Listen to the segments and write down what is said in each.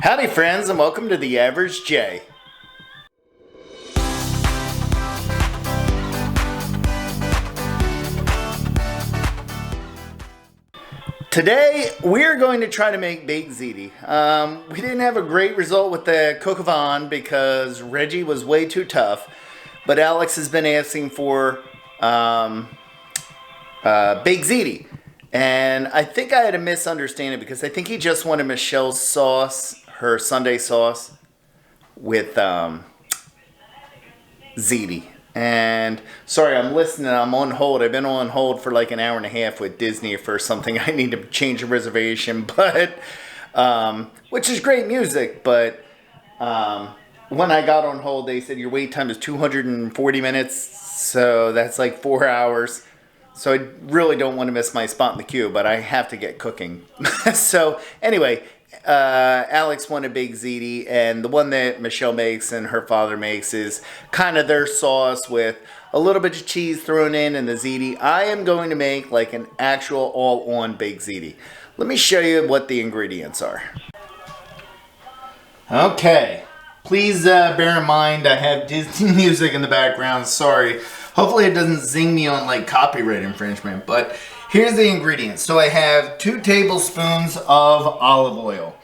Howdy friends, and welcome to The Average J. Today we're going to try to make baked ziti. We didn't have a great result with the coq au vin because Reggie was way too tough, but Alex has been asking for baked ziti. And I think I had a misunderstanding because I think he just wanted Michelle's sauce, her Sunday sauce, with ziti. And sorry, I'm listening. I'm on hold. I've been on hold for like an hour and a half with Disney for something. I need to change a reservation, but which is great music. But when I got on hold, they said your wait time is 240 minutes, so that's like 4 hours. So I really don't want to miss my spot in the queue, but I have to get cooking. So anyway, Alex wanted baked ziti, and the one that Michelle makes and her father makes is kind of their sauce with a little bit of cheese thrown in and the ziti. I am going to make like an actual all-on baked ziti. Let me show you what the ingredients are. Okay, please bear in mind I have Disney music in the background. Sorry. Hopefully it doesn't zing me on like copyright infringement, but here's the ingredients. So I have 2 tablespoons of olive oil.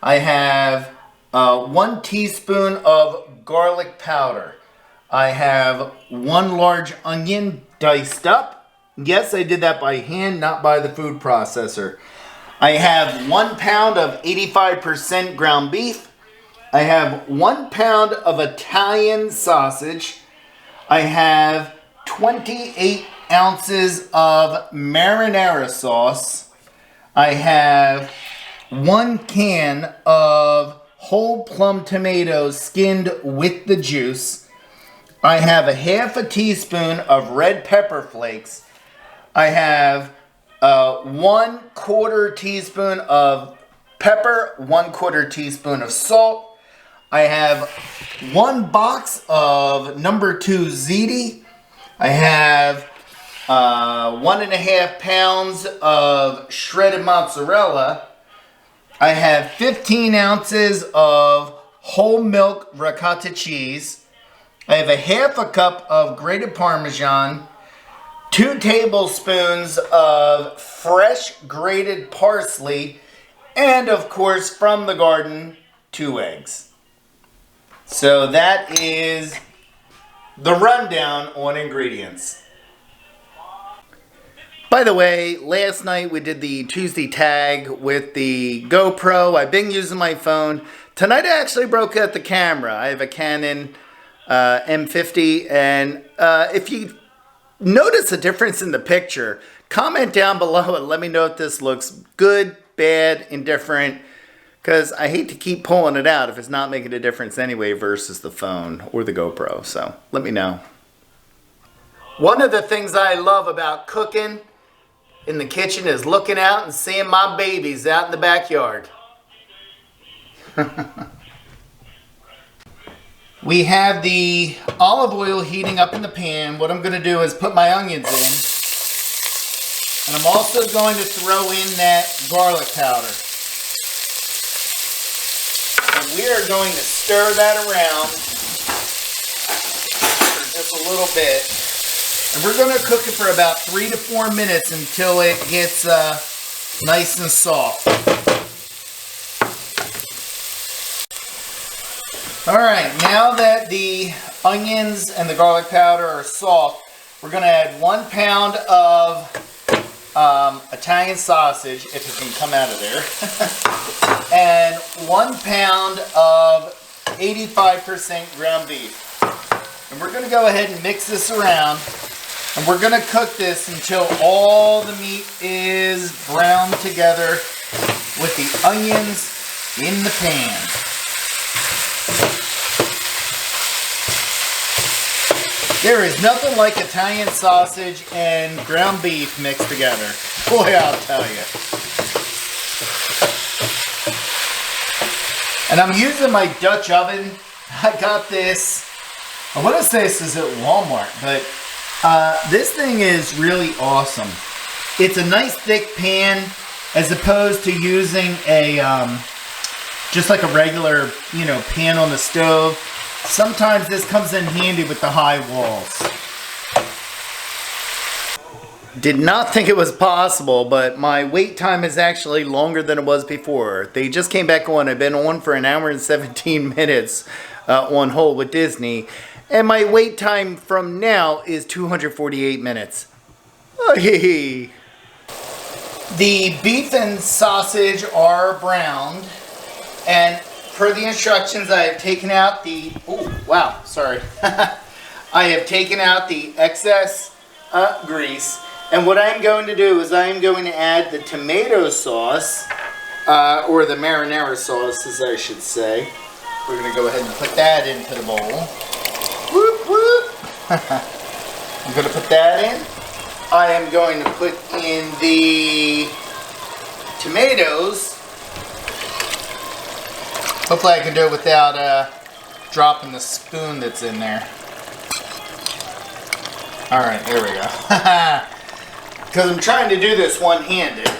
I have 1 teaspoon of garlic powder. I have 1 large onion diced up. Yes, I did that by hand, not by the food processor. I have 1 pound of 85% ground beef. I have 1 pound of Italian sausage. I have 28 ounces of marinara sauce. I have 1 can of whole plum tomatoes skinned with the juice. I have a half a teaspoon of red pepper flakes. I have 1/4 teaspoon of pepper, 1/4 teaspoon of salt. I have 1 box of number 2 ziti. I have 1.5 pounds of shredded mozzarella. I have 15 ounces of whole milk ricotta cheese. I have a half a cup of grated Parmesan, 2 tablespoons of fresh grated parsley, and of course from the garden, 2 eggs. So that is the rundown on ingredients. By the way, last night we did the Tuesday tag with the GoPro. I've been using my phone. Tonight I actually broke out the camera. I have a Canon M50, and if you notice a difference in the picture, comment down below and let me know if this looks good, bad, indifferent, because I hate to keep pulling it out if it's not making a difference anyway versus the phone or the GoPro. So let me know. One of the things I love about cooking in the kitchen is looking out and seeing my babies out in the backyard. We have the olive oil heating up in the pan. What I'm going to do is put my onions in. And I'm also going to throw in that garlic powder. And we are going to stir that around for just a little bit. And we're going to cook it for about 3 to 4 minutes until it gets nice and soft. Alright, now that the onions and the garlic powder are soft, we're going to add 1 pound of Italian sausage, if it can come out of there, and 1 pound of 85% ground beef. And we're going to go ahead and mix this around, and we're going to cook this until all the meat is browned together with the onions in the pan. There is nothing like Italian sausage and ground beef mixed together. Boy, I'll tell you. And I'm using my Dutch oven. I got this. I want to say this is at Walmart, but this thing is really awesome. It's a nice thick pan as opposed to using a just like a regular, pan on the stove. Sometimes this comes in handy with the high walls. Did not think it was possible, but my wait time is actually longer than it was before. They just came back on. I've been on for 1 hour and 17 minutes on hold with Disney. And my wait time from now is 248 minutes. Hey. The beef and sausage are browned. And per the instructions, I have taken out the... Oh, wow, sorry. I have taken out the excess grease. And what I'm going to do is I am going to add the tomato sauce, or the marinara sauce, as I should say. We're going to go ahead and put that into the bowl. Whoop, whoop. I'm going to put that in. I am going to put in the tomatoes. Hopefully I can do it without dropping the spoon that's in there. Alright, there we go. Because I'm trying to do this one-handed.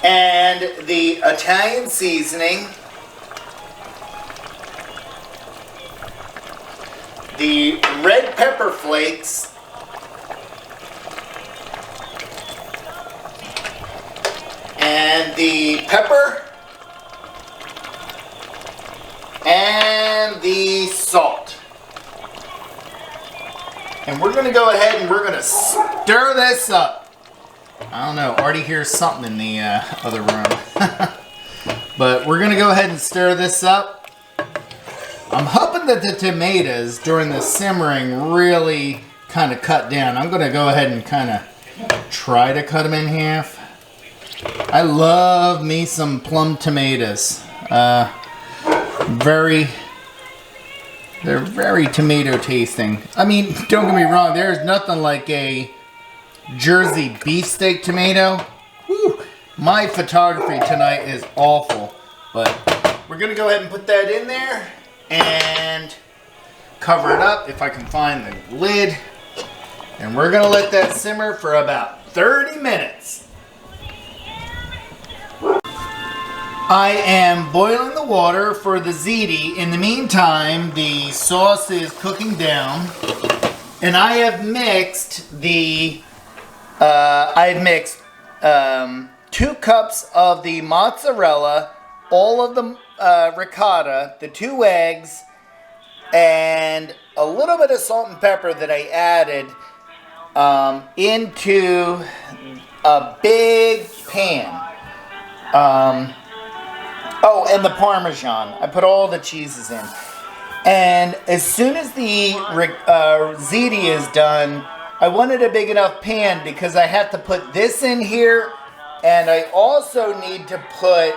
And the Italian seasoning. The red pepper flakes. And the pepper. And the salt. And we're going to go ahead and we're going to stir this up. I don't know, already hears something in the other room. But we're going to go ahead and stir this up. I'm hoping that the tomatoes during the simmering really kind of cut down. I'm going to go ahead and kind of try to cut them in half. I love me some plum tomatoes. They're very tomato tasting. I mean, don't get me wrong, there's nothing like a Jersey beefsteak tomato. Whew, my photography tonight is awful. But we're going to go ahead and put that in there and cover it up if I can find the lid. And we're going to let that simmer for about 30 minutes. I am boiling the water for the ziti. In the meantime, the sauce is cooking down. And I have mixed the... 2 cups of the mozzarella, all of the ricotta, the 2 eggs, and a little bit of salt and pepper that I added into a big pan. Oh, and the Parmesan. I put all the cheeses in. And as soon as the ziti is done, I wanted a big enough pan because I have to put this in here, and I also need to put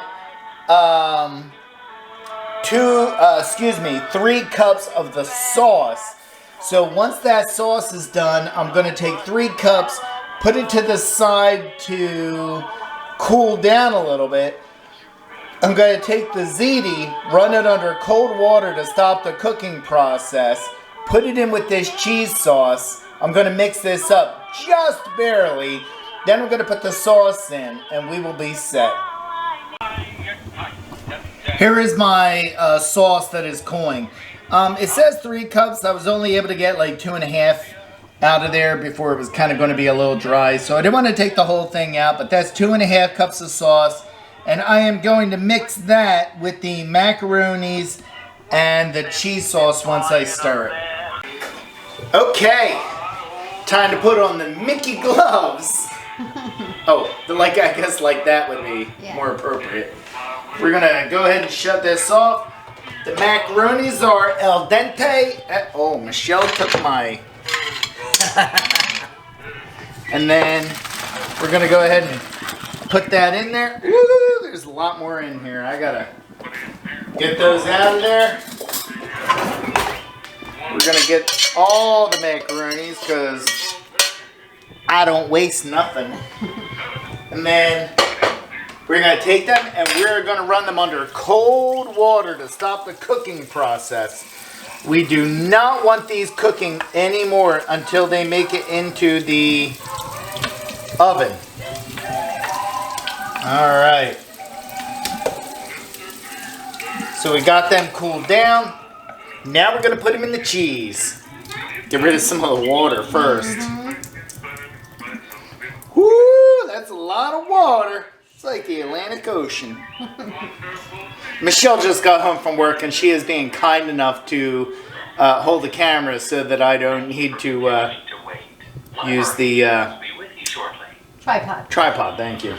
3 cups of the sauce. So once that sauce is done, I'm going to take 3 cups, put it to the side to cool down a little bit. I'm going to take the ziti, run it under cold water to stop the cooking process, put it in with this cheese sauce. I'm going to mix this up just barely. Then we're going to put the sauce in and we will be set. Here is my sauce that is cooling. It says 3 cups. I was only able to get like 2.5 out of there before it was kind of going to be a little dry. So I didn't want to take the whole thing out, but that's 2.5 cups of sauce. And I am going to mix that with the macaronis and the cheese sauce once I stir it. Okay. Time to put on the Mickey gloves. Oh, I guess like that would be more appropriate. We're gonna go ahead and shut this off. The macaronis are al dente. Oh, Michelle took my... And then we're gonna go ahead and put that in there. Woo, there's a lot more in here. I gotta get those out of there. We're going to get all the macaronis because I don't waste nothing. And then we're going to take them and we're going to run them under cold water to stop the cooking process. We do not want these cooking anymore until they make it into the oven. All right. So we got them cooled down. Now we're gonna put them in the cheese. Get rid of some of the water first. Woo, that's a lot of water. It's like the Atlantic Ocean. Michelle just got home from work and she is being kind enough to hold the camera so that I don't need to use the tripod. Tripod, thank you.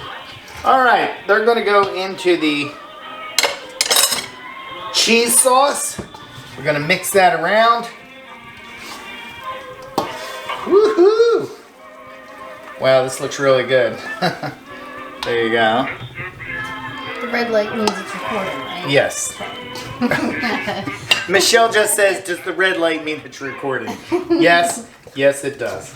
All right, they're gonna go into the cheese sauce. We're gonna mix that around. Woohoo! Wow, this looks really good. There you go. The red light means it's recording, right? Yes. Michelle just says, does the red light mean it's recording? Yes, yes it does.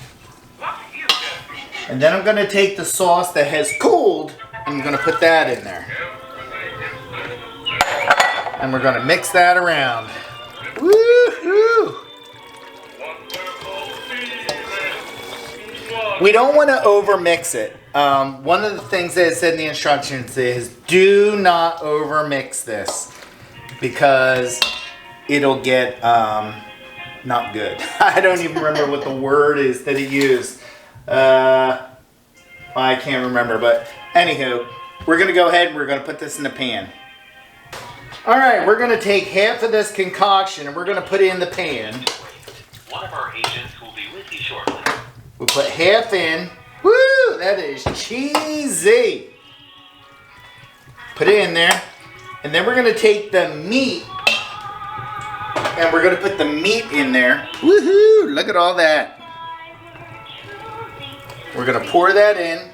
And then I'm gonna take the sauce that has cooled and I'm gonna put that in there. And we're gonna mix that around. Woo-hoo! We don't want to over mix it. One of the things that it said in the instructions is do not over mix this because it'll get not good. I don't even remember what the word is that it used. I can't remember, but anywho, we're gonna go ahead and we're gonna put this in the pan. All right, we're gonna take half of this concoction and we're gonna put it in the pan. One of our agents will be with you shortly. We put half in. Woo! That is cheesy. Put it in there. And then we're going to take the meat. And we're going to put the meat in there. Woohoo! Look at all that. We're going to pour that in.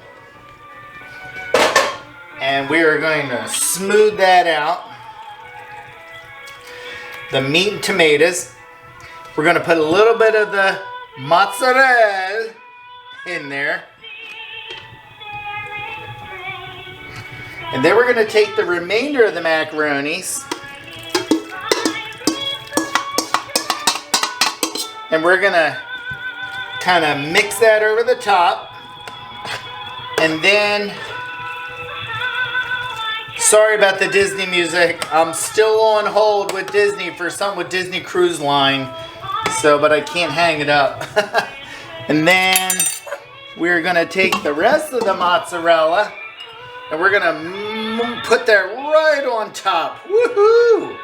And we are going to smooth that out. The meat and tomatoes. We're going to put a little bit of the mozzarella in there. And then we're going to take the remainder of the macaronis and we're going to kind of mix that over the top. And then, sorry about the Disney music. I'm still on hold with Disney for something with Disney Cruise Line. So, but I can't hang it up. And then we're going to take the rest of the mozzarella and we're going to put that right on top. Woohoo!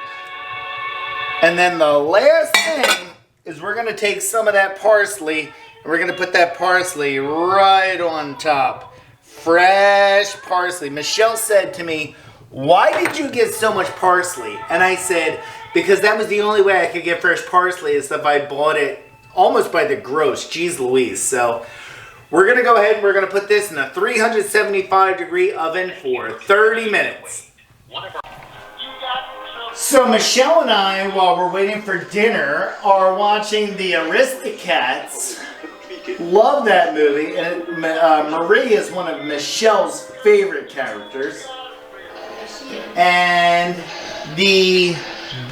And then the last thing is we're going to take some of that parsley and we're going to put that parsley right on top. Fresh parsley. Michelle said to me, why did you get so much parsley? And I said, because that was the only way I could get fresh parsley is if I bought it almost by the gross. Jeez Louise. So we're going to go ahead and we're going to put this in a 375-degree oven for 30 minutes. So Michelle and I, while we're waiting for dinner, are watching the Aristocats. Love that movie. And Marie is one of Michelle's favorite characters. And the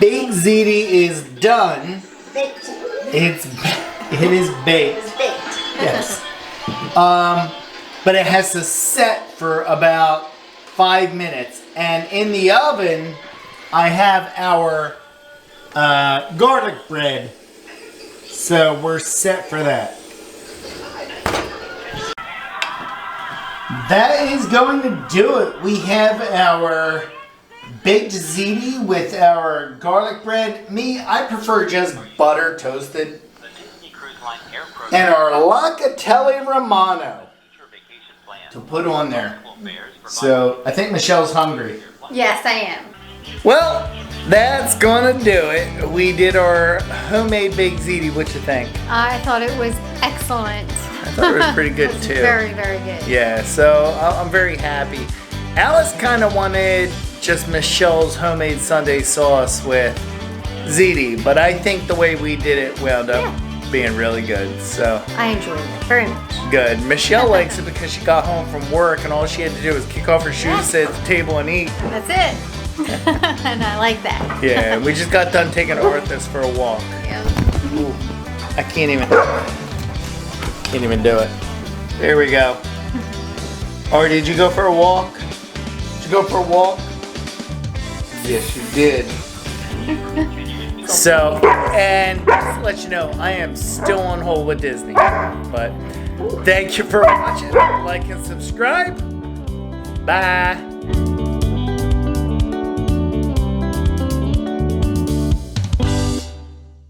baked ziti is done. Baked. It is baked. It's baked. Yes. But it has to set for about 5 minutes. And in the oven, I have our garlic bread. So we're set for that. That is going to do it. We have our baked ziti with our garlic bread. Me, I prefer just butter toasted. And our locatelli romano to put on there. So I think Michelle's hungry. Yes, I am. Well, that's gonna do it. We did our homemade baked ziti. What you think? I thought it was excellent. I thought it was pretty good too. Very, very good. Yeah, so I'm very happy. Alice kind of wanted just Michelle's homemade Sunday sauce with ziti, but I think the way we did it wound up being really good. So I enjoyed it very much. Good. Michelle likes it because she got home from work and all she had to do was kick off her shoes, sit at the table, and eat. That's it. And I like that. Yeah, we just got done taking Arthas for a walk. Yeah. Ooh, I can't even do it. There we go. Or did you go for a walk? Did you go for a walk? Yes, she did. So, and just to let you know, I am still on hold with Disney. But thank you for watching. Like and subscribe. Bye.